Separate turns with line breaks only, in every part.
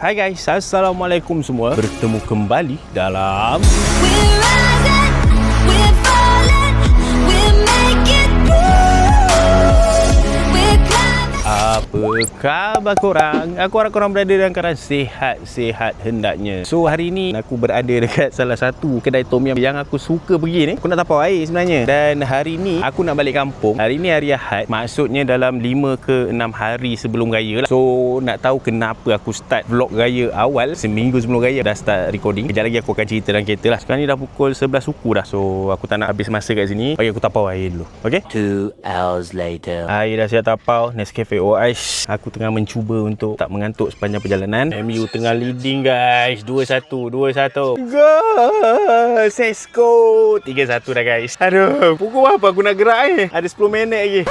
Hai guys, Assalamualaikum semua. Bertemu kembali dalam apa khabar korang? Aku harap korang berada dalam keadaan sihat-sihat hendaknya. So hari ni aku berada dekat salah satu kedai tom yum yang aku suka pergi ni. Aku nak tapau air sebenarnya. Dan hari ni aku nak balik kampung. Hari ni hari Ahad, maksudnya dalam 5 ke 6 hari sebelum raya lah. So nak tahu kenapa aku start vlog raya awal, seminggu sebelum raya dah start recording. Kejap lagi aku akan cerita dalam kereta lah. Sekarang ni dah pukul 11 suku dah. So aku tak nak habis masa kat sini. Bagi aku tapau air dulu. Okay?
2 hours later.
Air dah siap tapau. Nescafe Oice. Aku tengah mencuba untuk tak mengantuk sepanjang perjalanan. MU tengah leading guys. 2-1. Go! Sesko 3-1 dah guys. Aduh, pukul apa aku nak gerak ada 10 minit lagi.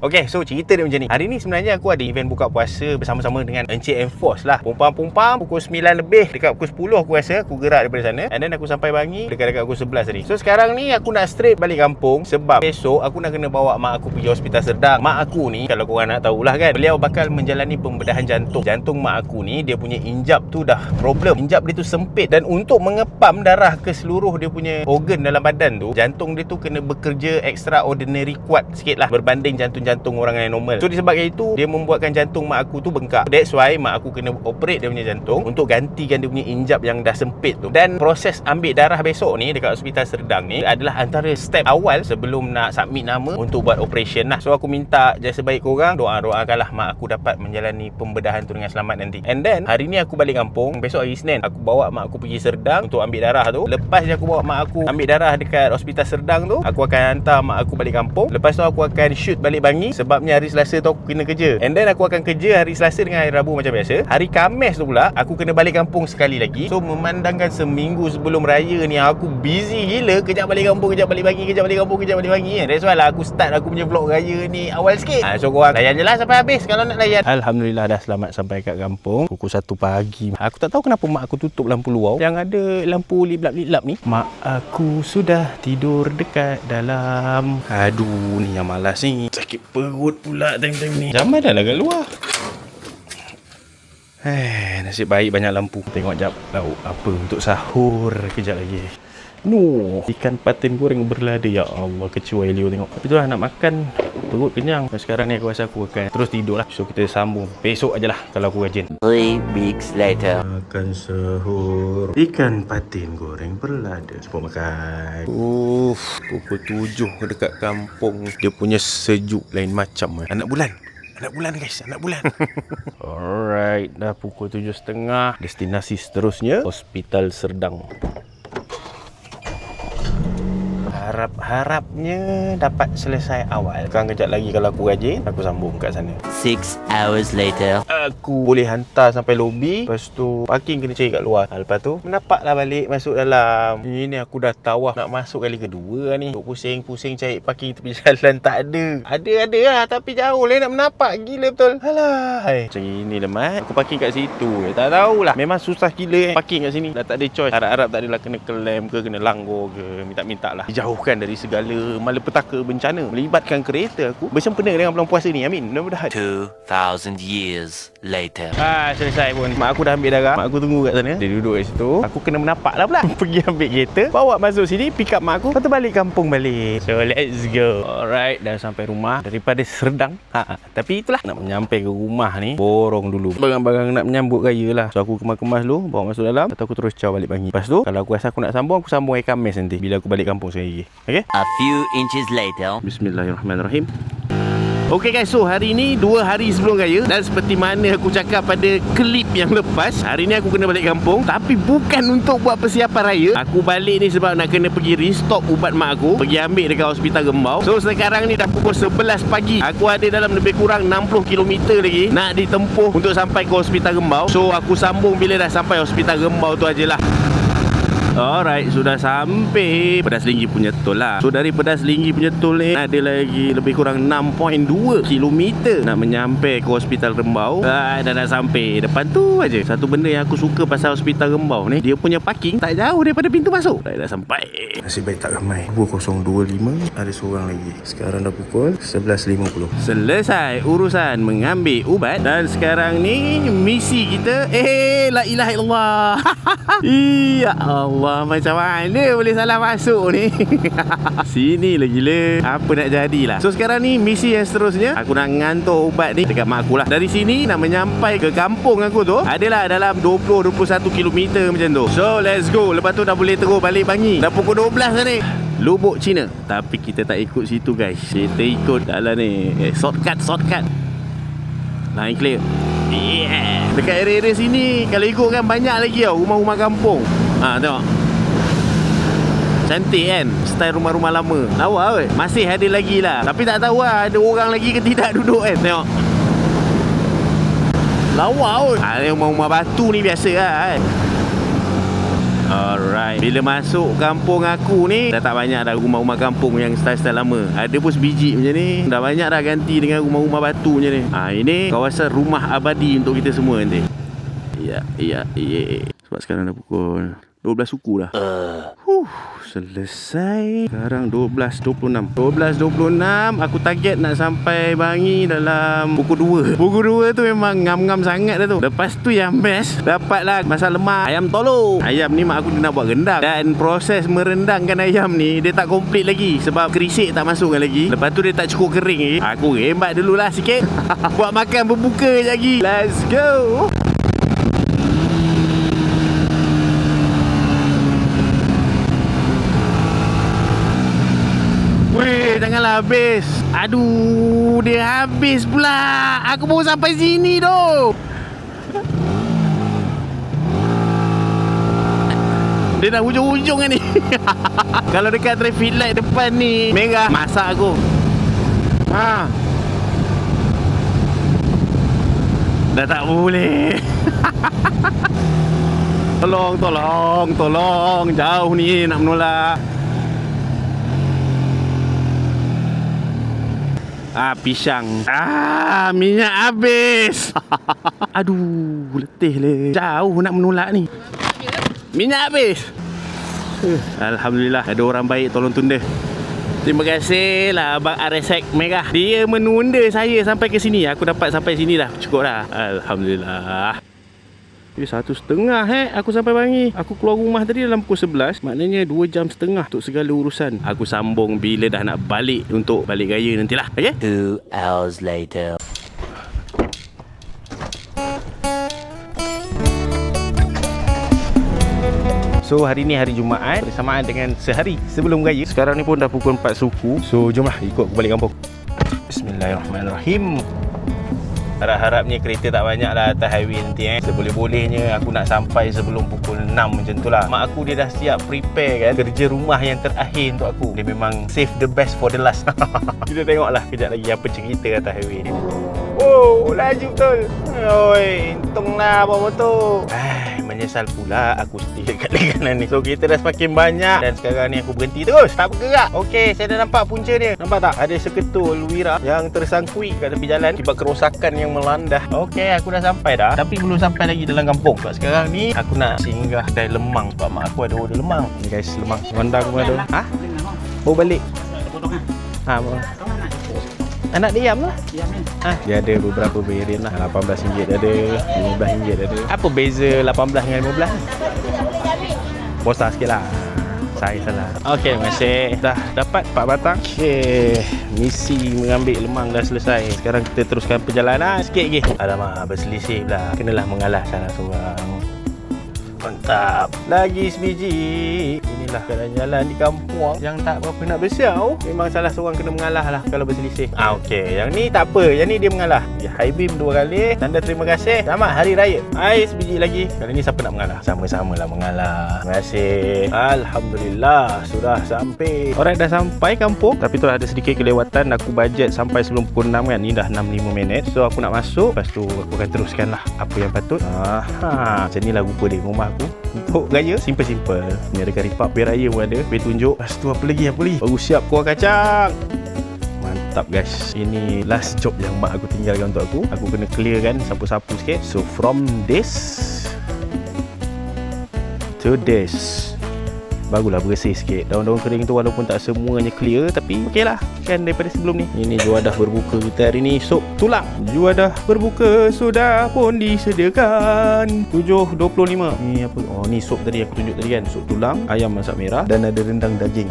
Okay, so cerita dia macam ni. Hari ni sebenarnya aku ada event buka puasa bersama-sama dengan Encik Enforce lah. Pumpang-pumpang pukul 9 lebih. Dekat pukul 10 aku rasa aku gerak daripada sana. And then aku sampai Bangi dekat-dekat pukul 11 tadi. So sekarang ni aku nak straight balik kampung. Sebab besok aku nak kena bawa mak aku pergi Hospital Serdang. Mak aku ni, kalau korang nak tahulah kan, beliau bakal menjalani pembedahan jantung. Jantung mak aku ni, dia punya injap tu dah problem. Injap dia tu sempit. Dan untuk mengepam darah ke seluruh dia punya organ dalam badan tu, jantung dia tu kena bekerja extraordinary kuat sikit lah berbanding jantung orang yang normal. So disebabkan itu, dia membuatkan jantung mak aku tu bengkak. That's why mak aku kena operate dia punya jantung untuk gantikan dia punya injap yang dah sempit tu. Dan proses ambil darah besok ni dekat Hospital Serdang ni adalah antara step awal sebelum nak submit nama untuk buat operation lah. So aku minta jasa baik korang doakanlah mak aku dapat menjalani pembedahan tu dengan selamat nanti. And then hari ni aku balik kampung. Besok hari Isnin aku bawa mak aku pergi Serdang untuk ambil darah tu. Lepas je aku bawa mak aku ambil darah dekat Hospital Serdang tu, aku akan hantar mak aku balik kampung. Lepas tu aku akan shoot balik Bangi sebabnya hari Selasa tu aku kena kerja. And then aku akan kerja hari Selasa dengan hari Rabu macam biasa. Hari Khamis tu pula aku kena balik kampung sekali lagi. So memandangkan seminggu sebelum raya ni aku busy gila. Kejap balik kampung, kejap balik Bangi, kejap balik kampung, kejap balik Bangi. That's why lah aku start aku punya vlog raya ni awal sikit. So korang layan je lah sampai habis kalau nak layan. Alhamdulillah dah selamat sampai kat kampung. Pukul 1 pagi. Aku tak tahu kenapa mak aku tutup lampu luar. Yang ada lampu liblap-liblap ni. Mak aku sudah tidur dekat dalam. Aduh ni yang malas ni. Sakit perut pula time-time ni. Zaman dah lah kat luar. Nasib baik banyak lampu. Tengok jap lauk apa untuk sahur. Kejap lagi. No, ikan patin goreng berlada. Ya Allah, kecuali Leo tengok. Tapi tu lah nak makan, perut kenyang. Dan sekarang ni aku rasa aku akan terus tidur lah. So kita sambung besok ajalah kalau aku rajin.
3 weeks later.
Makan sahur ikan patin goreng berlada. Cepat makan. Pukul 7 dekat kampung. Dia punya sejuk lain macam. Anak bulan guys, anak bulan. Alright, dah pukul 7.30. Destinasi seterusnya Hospital Serdang. Harapnya dapat selesai awal. Sekarang kejap lagi kalau aku rajin, aku sambung kat sana.
6 hours later.
Aku boleh hantar sampai lobi. Lepas tu parking kena cari kat luar. Lepas tu mendapatlah balik masuk dalam. Ini aku dah tawaf nak masuk kali kedua ni. Duk pusing-pusing cari parking tepi jalan tak ada. Ada lah tapi jauh lah nak menapak. Gila betul. Alah. Macam ini lah mat. Aku parking kat situ. Tak tahulah. Memang susah gila parking kat sini. Dah tak ada choice. Harap-harap tak adalah kena klaim ke, kena langgar ke. Minta-minta lah. Dijauhkan dari segala malapetaka bencana melibatkan kereta aku bersempena dengan bulan puasa ni. Amin. Mudah-mudahan.
2000 years later.
Selesai pun. Mak aku dah ambil darah. Mak aku tunggu kat sana. Dia duduk kat situ. Aku kena menapak lah pula. Pergi ambil kereta, bawa masuk sini, pick up mak aku. Lepas tu balik kampung balik. So let's go. Alright, dah sampai rumah daripada Serdang. Tapi itulah, nak menyampai ke rumah ni, borong dulu barang-barang nak menyambut raya lah. So aku kemas-kemas dulu, bawa masuk dalam. Lepas tu aku terus caw balik Bangi. Lepas tu kalau aku rasa aku nak sambung, aku sambung hari Khamis nanti bila aku balik kampung sekali lagi. Okay?
A few inches later.
Bismillahirrahmanirrahim. Okay guys, so hari ni 2 hari sebelum raya. Dan seperti mana aku cakap pada klip yang lepas, hari ni aku kena balik kampung. Tapi bukan untuk buat persiapan raya. Aku balik ni sebab nak kena pergi restock ubat mak aku, pergi ambil dekat Hospital Gembau. So sekarang ni dah pukul 11 pagi. Aku ada dalam lebih kurang 60 km lagi nak ditempuh untuk sampai ke Hospital Gembau. So aku sambung bila dah sampai Hospital Gembau tu ajalah. Alright, sudah sampai Pedas Linggi punya tol lah. So dari Pedas Linggi punya tol ni ada lagi lebih kurang 6.2 kilometer nak menyampai ke Hospital Rembau. Dah nak sampai. Depan tu aja. Satu benda yang aku suka pasal Hospital Rembau ni, dia punya parking tak jauh daripada pintu masuk. Dah sampai. Nasib baik tak ramai. 20.25 ada seorang lagi. Sekarang dah pukul 11.50. Selesai urusan mengambil ubat. Dan sekarang ni misi kita, la ilaha illallah. Ya Allah, macam mana boleh salah masuk ni? Sini lah gila. Apa nak jadilah. So sekarang ni misi yang seterusnya, aku nak ngantor ubat ni dekat mak aku lah. Dari sini nak menyampai ke kampung aku tu adalah dalam 20-21 km macam tu. So let's go. Lepas tu dah boleh terus balik Bangi. Dah pukul 12 dah ni. Lubuk Cina. Tapi kita tak ikut situ guys. Kita ikut dalam ni shortcut. Line clear. Yeah. Dekat area-area sini kalau ikut kan banyak lagi tau rumah-rumah kampung. Tengok. Cantik kan? Style rumah-rumah lama. Lawa weh. Masih ada lagi lah. Tapi tak tahu lah ada orang lagi ke tidak duduk kan. Tengok. Lawa weh. Rumah-rumah batu ni biasa lah kan. Alright. Bila masuk kampung aku ni, dah tak banyak dah rumah-rumah kampung yang style-style lama. Ada pun sebiji macam ni. Dah banyak dah ganti dengan rumah-rumah batu macam ni. Ini kawasan rumah abadi untuk kita semua nanti. Ya. Sebab sekarang dah pukul 12 suku dah. Selesai. Sekarang 12.26. Aku target nak sampai Bangi dalam pukul 2. Pukul 2 tu memang ngam-ngam sangat dah tu. Lepas tu yang best, dapatlah masak lemak ayam tolo. Ayam ni mak aku dia nak buat rendang. Dan proses merendangkan ayam ni dia tak komplit lagi sebab kerisik tak masuk lagi. Lepas tu dia tak cukup kering lagi. Aku rembat dululah sikit. Buat makan berbuka lagi. Let's go. Weh, janganlah habis. Aduh, dia habis pula. Aku baru sampai sini tu. Dia dah hujung-hujung kan ni. Kalau dekat traffic light depan ni merah, masak aku. Dah tak boleh. Tolong. Jauh ni nak menolak. Pisang. Minyak habis. Aduh, letih le. Jauh nak menolak ni. Minyak habis. Alhamdulillah ada orang baik tolong tunda. Terima kasih lah Abang RSX Merah. Dia menunda saya sampai ke sini. Aku dapat sampai sini dah. Cukup dah. Alhamdulillah. 1.5 aku sampai Bangi. Aku keluar rumah tadi dalam pukul 11. Maknanya 2 jam setengah untuk segala urusan. Aku sambung bila dah nak balik untuk balik raya nantilah. Okay?
2 hours later.
So hari ni hari Jumaat bersamaan dengan sehari sebelum raya. Sekarang ni pun dah pukul 4 suku. So jomlah ikut aku balik kampung. Bismillahirrahmanirrahim. Harap-harapnya kereta tak banyak lah atas highway nanti Seboleh-bolehnya aku nak sampai sebelum pukul 6 macam tu lah. Mak aku dia dah siap prepare kan kerja rumah yang terakhir untuk aku. Dia memang save the best for the last. Kita tengoklah kejap lagi apa cerita atas highway ni. Oh, laju betul. Oi, untunglah bawa motor. Menyesal pula aku setir kat kanan ni. So kita dah semakin banyak dan sekarang ni aku berhenti terus, tak bergerak. Okey, saya dah nampak punca dia. Nampak tak? Ada seketul wira yang tersangkui kat tepi jalan akibat kerosakan yang melanda. Okey, aku dah sampai dah. Tapi belum sampai lagi dalam kampung. Sebab sekarang ni aku nak singgah kedai lemang. Sebab mak aku ada order lemang. Ni guys, lemang. Rendang pun ada. Bawa balik. Anak diam lah. Dia ada beberapa variant lah. RM18 ada, RM15 ada. Apa beza 18 dengan 15? Besar sikit lah. Saya salah. Okey, terima kasih. Dah dapat 4 batang. Okey, misi mengambil lemang dah selesai. Sekarang kita teruskan perjalanan sikit lagi. Alamak, berselisih pula. Kenalah mengalah salah seorang. Mantap. Lagi sebiji. Inilah keadaan jalan di kampung yang tak berapa nak bersiau. Memang salah seorang kena mengalah lah kalau berselisih. Okey, yang ni tak apa. Yang ni dia mengalah. Dia high beam 2 kali. Tanda terima kasih. Selamat Hari Raya. Sebiji lagi. Kali ni siapa nak mengalah? Sama-sama lah mengalah. Terima kasih. Alhamdulillah sudah sampai. Alright, dah sampai kampung. Tapi tu ada sedikit kelewatan. Aku bajet sampai sebelum pukul 6 kan. Ni dah 6-5 minit. So aku nak masuk. Lepas tu aku akan teruskan lah apa yang patut. Macam ni lah rupa dia. Rumah aku untuk raya. Simple-simple. Ni ada kari pap, biar raya pun ada. Biar tunjuk. Lepas tu apa lagi? Baru siap kuah kacang. Mantap guys. Ini last job yang mak aku tinggalkan untuk aku. Aku kena clear kan, sapu-sapu sikit. So from this to this, barulah bersih sikit. Daun-daun kering tu walaupun tak semuanya clear, tapi okey lah kan daripada sebelum ni. Ini juadah berbuka kita hari ni. Sup tulang. Juadah berbuka sudah pun disediakan. 7.25. Ni apa? Oh ni sup tadi aku tunjuk tadi kan. Sup tulang, ayam masak merah dan ada rendang daging.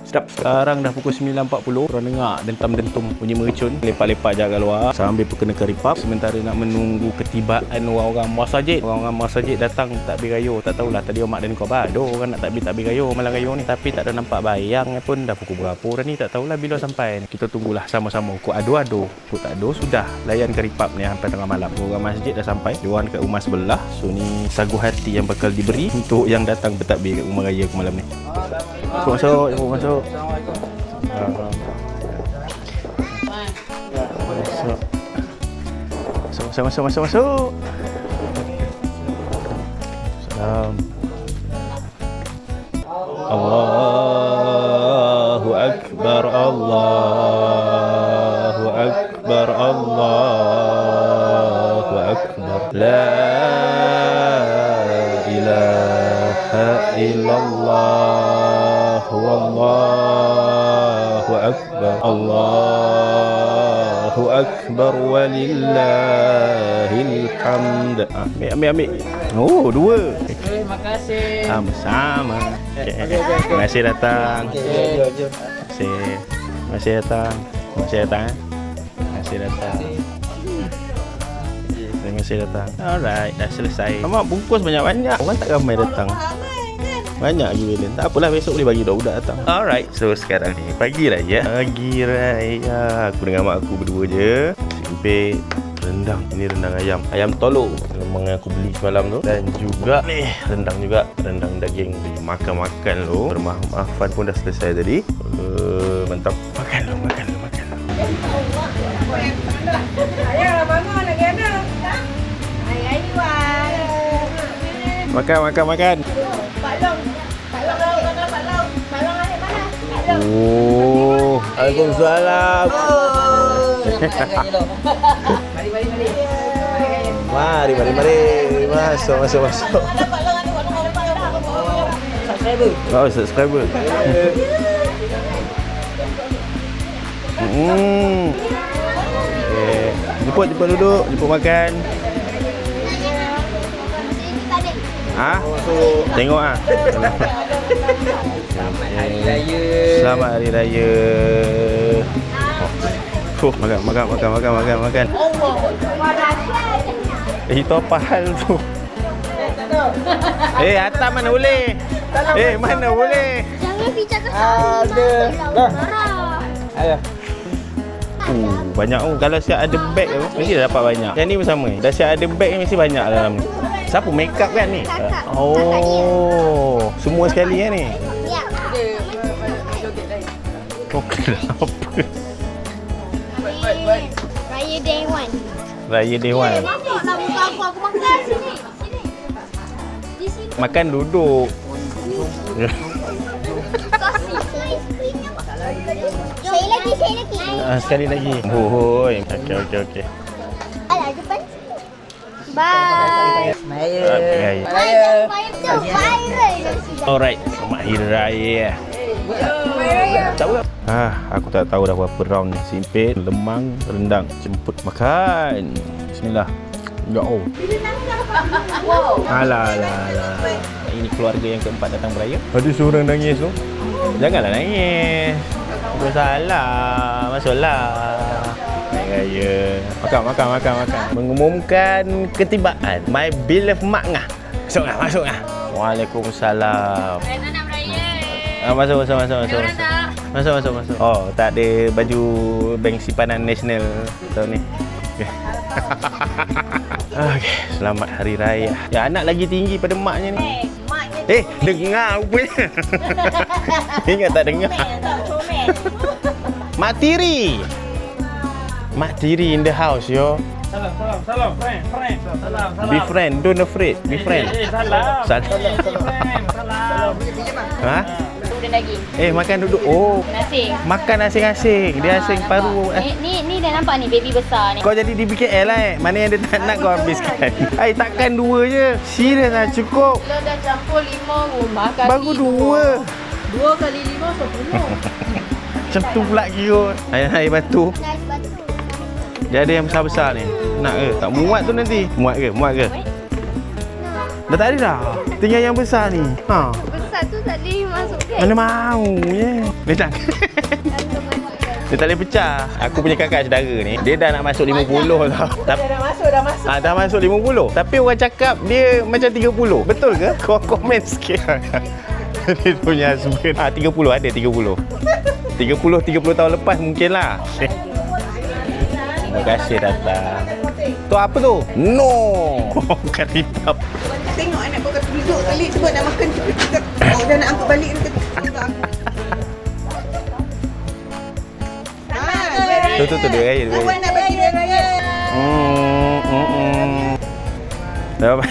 Sedap. Sekarang dah pukul 9.40. Korang dengar dentam-dentum bunyi mercun. Lepak-lepak je kat luar sambil kena kari pap. Sementara nak menunggu ketibaan orang-orang masjid. Orang-orang masjid datang takbir raya. Tak tahulah tadi mak dan kau bado orang nak takbir raya malam raya ni. Tapi tak ada nampak bayang pun. Dah pukul berapa dah ni, tak tahulah bila sampai. Kita tunggulah sama-sama. Kok ado-ado, kok tak ado, sudah layan kari pap ni sampai tengah malam. Orang masjid dah sampai. Diorang kat rumah sebelah. So ni sagu hati yang bakal diberi untuk yang datang bertakbir kat rumah raya ke malam ni. Masuk. Masuk. Masuk. Salam. Allahu Akbar. Allahu Akbar. Allahu Akbar. La ilaha illallah. Wallahu Akbar. Allahu Akbar walillahil hamd. Ambil. Oh, dua.
Terima kasih.
Sama-sama. Terima kasih datang. Terima kasih datang. Terima kasih datang. Alright, dah selesai. Mak bungkus banyak-banyak. Orang tak ramai datang. Banyak lagi balance. Tak apalah, besok boleh bagi budak datang. Alright, so sekarang ni pagi raya. Pagi raya. Aku dengan mak aku berdua je. Simpit rendang. Ini rendang ayam. Ayam tolong memang aku beli semalam tu. Dan juga ni rendang juga. Rendang daging. Makan-makan lo. Permaafan pun dah selesai tadi. Mantap. Makan lo.
Ayah bangun lagi ada.
Makan.
Pak Long
Oh, Waalaikumsalam. Mari. Masuk. Subscriber. Jemput duduk, jemput makan. Tengok Selamat Hari Raya. Makan. Itu apa hal tu? Atas mana boleh? Mana boleh?
Jangan bincang ke sana.
Ada. Banyak tu. Kalau siap ada beg tu, mesti dah dapat banyak. Yang ni pun sama. Dah siap ada beg ni mesti banyak dalam ni. Siapa make up kan ni?
Kakak.
Oh, semua sekali kan ni?
Ya.
Oh, kenapa?
Raya Day 1.
Raya Day 1.
Masuklah muka aku makan sini. Di sini.
Makan duduk.
Saya lagi.
Sekali lagi. Okey.
Alah, depan. Bye.
Bye. Alright, selamat Hari Raya. Aku tak tahu dah berapa round ni. Simpit, lemang, rendang. Jemput makan. Bismillah. Ya Allah. Alah. Ini keluarga yang keempat datang beraya. Ada seorang nangis tu. Janganlah nangis. Apa salah? Masuklah. Naik raya. Makan. Mengumumkan ketibaan My Beloved Mak Ngah. Masuk ngah. Waalaikumsalam.
Nak beraya.
Masuk. Masuk. Oh, tak ada baju bank simpanan nasional tahun ni. Okey, selamat Hari Raya. Ya, anak lagi tinggi pada maknya ni. Dengar rupanya. Ingat tak dengar? Mak Tiri in the house, yo.
Salam, friend. Salam.
Be friend, don't afraid. Be friend.
Salam.
Salam.
Salam.
Ha?
Udah daging.
Makan duduk. Oh,
Nasi.
makan asing-asing. Dia asing paru.
Ni dah nampak ni baby besar ni.
Kau jadi di BKL lah Mana yang dia tak nak kau habiskan. Takkan 2 je. Serius lah, cukup.
Kalau dah campur 5 rumah kali.
Baru 2.
2 kali 5 10.
Macam tu pula kira. Air batu.
Nasi batu.
Dia ada yang besar-besar ni. Nak ke? Tak muat tu nanti. Muat ke? Dah tak ada dah. Tinggal yang besar ni. Ha.
Besar tu tak boleh masuk ke?
Mana mau je. Dia tak. Dia tak boleh pecah. Aku punya kakak saudara ni, dia dah nak masuk 50 tau.
Dah masuk.
Dah masuk 50. Tapi orang cakap dia macam 30. Betul ke? Kau komen sikit. Dia punya husband. 30 ada 30. 30 tahun lepas mungkin lah. Terima kasih datang. Tu apa tu? No. Bukan ripap.
Tengok anak kau kata duduk kali sebab nak makan cepat. Oh dah nak angkat balik ni.
Tu dia raya.
Awak nak bagi dia raya.
Dah apa?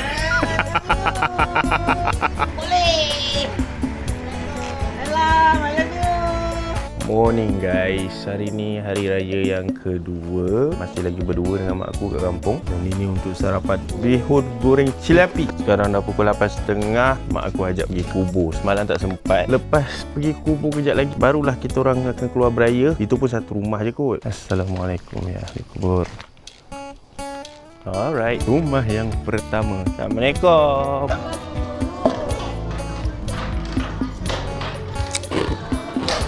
Morning guys, hari ni hari raya yang kedua. Masih lagi berdua dengan mak aku kat kampung. Dan ini untuk sarapan bihun goreng cilapi. Sekarang dah pukul 8.30. Mak aku ajak pergi kubur. Semalam tak sempat. Lepas pergi kubur kejap lagi, barulah kita orang akan keluar beraya. Itu pun satu rumah je kot. Assalamualaikum ya ahli kubur. Alright, rumah yang pertama. Assalamualaikum.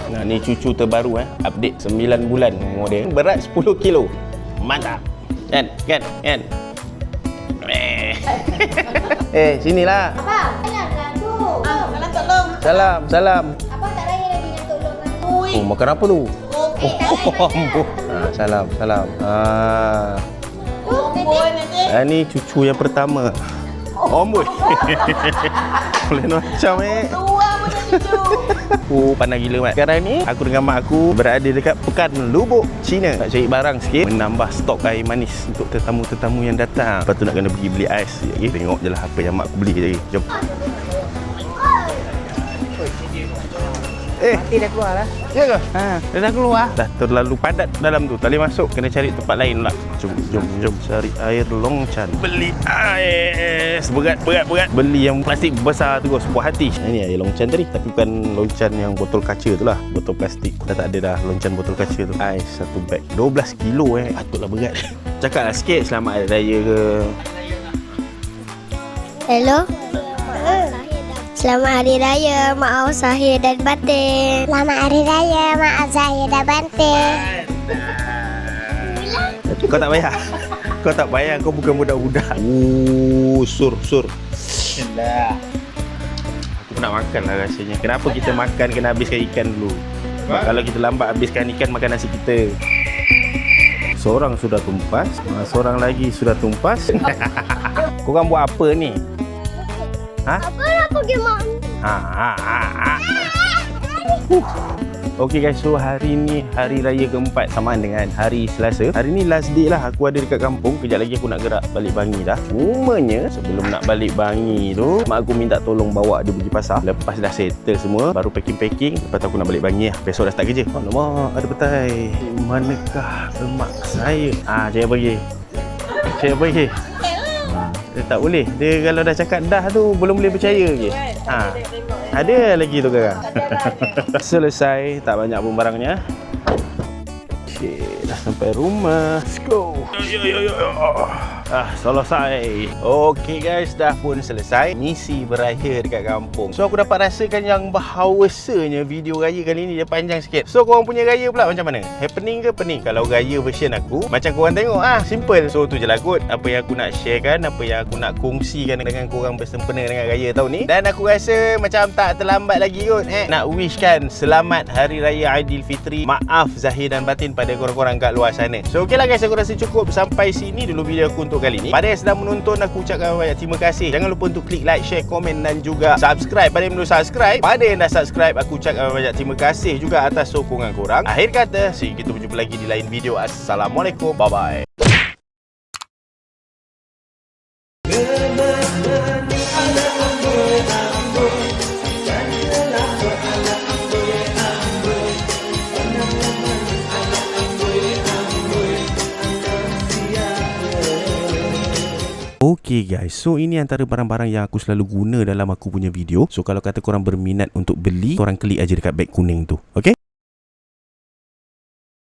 Nah, ni cucu terbaru update 9 bulan umur dia. Berat 10 kilo. Mantap. Kan? Sinilah.
Abang, janganlah tu.
Nak tolong.
Salam.
Abang tak raya lagi nak tolong kan?
Oh, makan apa tu?
Okey,
Salam.
Pun aja.
Ni cucu yang pertama. Omboi. Boleh macam
Tua pun dah cucu.
Pandai gila mat. Sekarang ni aku dengan mak aku berada dekat Pekan Lubuk, China. Nak cari barang sikit, menambah stok air manis untuk tetamu-tetamu yang datang. Lepas tu nak kena pergi beli ais. Okay? Tengok je lah apa yang mak aku beli tadi. Jom.
Dia dah keluar lah.
Ya ke? Dia dah keluar. Dah terlalu padat dalam tu. Tak boleh masuk. Kena cari tempat lain pula. Jom. Cari air Longchan. Beli ais. Berat. Beli yang plastik besar tu. Sebuah hati. Ini air Longchan tadi. Tapi bukan Longchan yang botol kaca tu lah. Botol plastik. Dah tak ada dah Longchan botol kaca tu. Ais satu beg. 12 kilo Patutlah berat. Cakaplah sikit selamat hari raya ke.
Hello. Selamat Hari Raya, maaf zahir dan batin. Selamat Hari Raya, maaf zahir dan batin.
Kau tak payah. Kau bukan budak-budak. Sur. Aku nak makan lah rasanya. Kenapa kita makan kena habiskan ikan dulu? Kalau kita lambat habiskan ikan, makan nasi kita. Seorang sudah tumpas, seorang lagi sudah tumpas. Korang buat apa ni?
Apa nak pergi mak?
Okey guys, so hari ni hari raya keempat samaan dengan hari Selasa. Hari ni last day lah aku ada dekat kampung. Kejap lagi aku nak gerak balik Bangi dah. Cumanya sebelum nak balik Bangi tu, mak aku minta tolong bawa dia pergi pasar. Lepas dah settle semua, baru packing. Lepas tu aku nak balik Bangi lah. Besok dah start kerja. Alamak, ada petai. Manakah lemak saya? Saya pergi. Dia tak boleh. Dia kalau dah cakap dah tu belum boleh percaya lagi. Ada lagi tu kakak. Selesai, tak banyak pun barangnya. Okey, dah sampai rumah. Let's go. Yo. Selesai. Okey guys, dah pun selesai misi beraya dekat kampung. So aku dapat rasakan yang bahawasanya video raya kali ni dia panjang sikit. So korang punya raya pula macam mana? Happening ke pening? Kalau raya version aku, macam korang tengok simple. So tu je lah kot apa yang aku nak sharekan, apa yang aku nak kongsikan dengan korang bersempena dengan raya tahun ni. Dan aku rasa macam tak terlambat lagi kot nak wishkan selamat Hari Raya Aidilfitri. Maaf zahir dan batin pada korang-korang kat luar sana. So okey lah guys, aku rasa cukup sampai sini dulu video aku untuk kali ni. Pada yang sedang menonton, aku ucapkan banyak terima kasih. Jangan lupa untuk klik like, share, komen dan juga subscribe. Pada yang belum subscribe, pada yang dah subscribe, aku ucapkan banyak terima kasih juga atas sokongan korang. Akhir kata, see, kita berjumpa lagi di lain video. Assalamualaikum, bye bye. Okay guys, so ini antara barang-barang yang aku selalu guna dalam aku punya video. So kalau kata korang berminat untuk beli, korang klik aja dekat beg kuning tu. Okay?